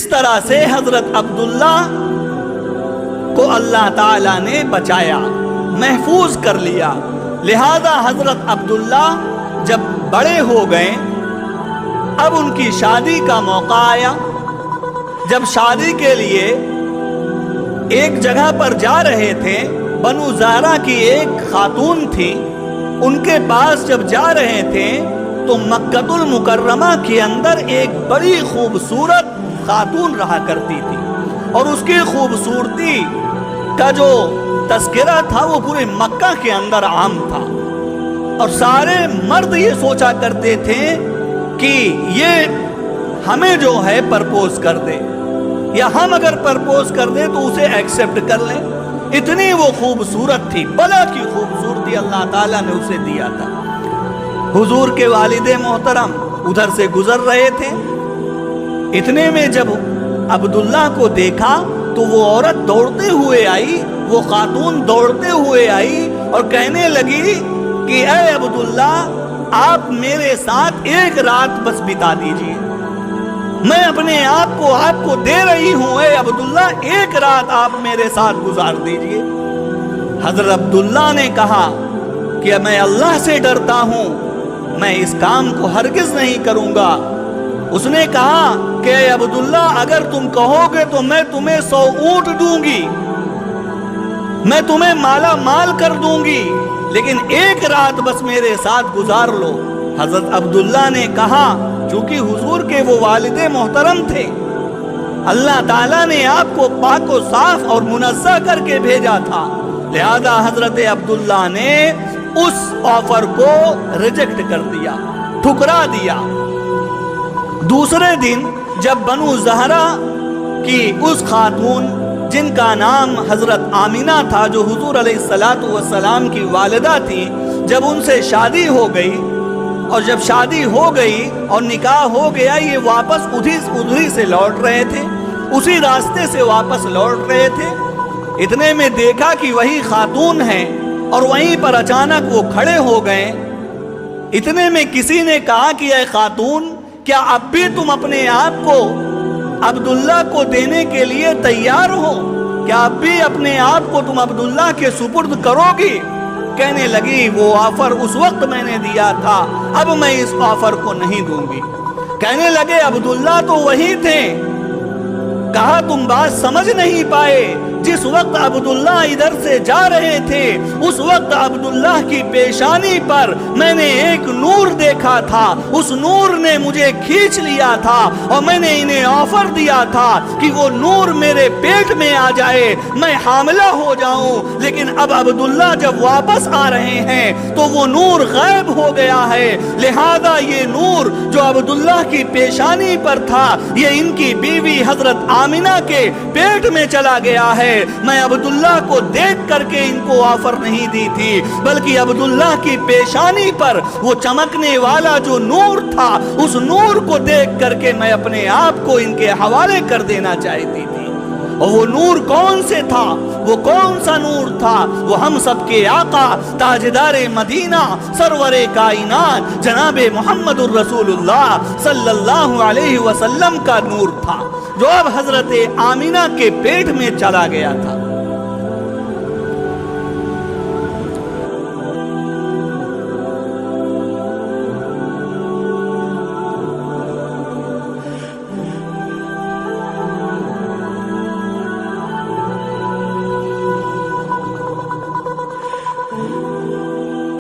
اس طرح سے حضرت عبداللہ کو اللہ تعالیٰ نے بچایا، محفوظ کر لیا۔ لہذا حضرت عبداللہ جب بڑے ہو گئے، اب ان کی شادی کا موقع آیا۔ جب شادی کے لیے ایک جگہ پر جا رہے تھے، بنو زہرہ کی ایک خاتون تھی، ان کے پاس جب جا رہے تھے تو مکۃ المکرمہ کے اندر ایک بڑی خوبصورت خاتون رہا کرتی تھی، اور اس کی خوبصورتی کا جو تذکرہ تھا وہ پورے مکہ کے اندر عام تھا، اور سارے مرد یہ سوچا کرتے تھے کہ یہ ہمیں جو ہے پرپوز کر دے، یا ہم اگر پرپوز کر دیں تو اسے ایکسپٹ کر لیں۔ اتنی وہ خوبصورت تھی، بلا کی خوبصورتی اللہ تعالیٰ نے اسے دیا تھا۔ حضور کے والد محترم ادھر سے گزر رہے تھے، اتنے میں جب عبداللہ کو دیکھا تو وہ عورت دوڑتے ہوئے آئی، وہ خاتون دوڑتے ہوئے آئی اور کہنے لگی کہ اے عبداللہ، آپ میرے ساتھ ایک رات بس بتا دیجئے، میں اپنے آپ کو دے رہی ہوں، اے عبداللہ ایک رات آپ میرے ساتھ گزار دیجئے۔ حضرت عبداللہ نے کہا کہ میں اللہ سے ڈرتا ہوں، میں اس کام کو ہرگز نہیں کروں گا۔ اس نے کہا کہ اے عبداللہ، اگر تم کہو گے تو میں تمہیں 100 اونٹ دوں گی، میں تمہیں مالا مال کر دوں گی، لیکن ایک رات بس میرے ساتھ گزار لو۔ حضرت عبداللہ نے کہا، چونکہ حضور کے وہ والد محترم تھے، اللہ تعالیٰ نے آپ کو پاک و صاف اور منزہ کر کے بھیجا تھا، لہذا حضرت عبداللہ نے اس آفر کو ریجیکٹ کر دیا، ٹھکرا دیا۔ دوسرے دن جب بنو زہرہ کی اس خاتون جن کا نام حضرت آمینہ تھا، جو حضور علیہ السلام کی والدہ تھی، جب ان سے شادی ہو گئی، اور جب شادی ہو گئی اور نکاح ہو گیا، یہ واپس ادھری سے لوٹ رہے تھے، اسی راستے سے واپس لوٹ رہے تھے، اتنے میں دیکھا کہ وہی خاتون ہے، اور وہیں پر اچانک وہ کھڑے ہو گئے۔ اتنے میں کسی نے کہا کہ اے خاتون، کیا اب بھی تم اپنے آپ کو عبداللہ کو دینے کے لیے تیار ہو؟ کیا اب بھی اپنے آپ کو تم عبداللہ کے سپرد کرو گی؟ کہنے لگی، وہ آفر اس وقت میں نے دیا تھا، اب میں اس آفر کو نہیں دوں گی۔ کہنے لگے، عبداللہ تو وہی تھے۔ کہا، تم بات سمجھ نہیں پائے، جس وقت عبداللہ ادھر سے جا رہے تھے، اس وقت عبداللہ کی پیشانی پر میں نے ایک نور دیکھا تھا، اس نور نے مجھے کھینچ لیا تھا، اور میں نے انہیں آفر دیا تھا کہ وہ نور میرے پیٹ میں آ جائے، میں حاملہ ہو جاؤں، لیکن اب عبداللہ جب واپس آ رہے ہیں تو وہ نور غائب ہو گیا ہے، لہذا یہ نور جو عبداللہ کی پیشانی پر تھا، یہ ان کی بیوی حضرت آمینہ کے پیٹ میں چلا گیا ہے۔ میں عبداللہ کو دیکھ کر کے ان کو آفر نہیں دی تھی، بلکہ عبداللہ کی پیشانی پر وہ چمکنے والا جو نور تھا، اس نور کو دیکھ کر کے میں اپنے آپ کو ان کے حوالے کر دینا چاہتی تھی۔ اور وہ نور کون سے تھا؟ وہ کون سا نور تھا؟ وہ ہم سب کے آقا، تاجدار مدینہ، سرور کائنات، جناب محمد الرسول اللہ صلی اللہ علیہ وسلم کا نور تھا، جو اب حضرت آمینہ کے پیٹ میں چلا گیا تھا۔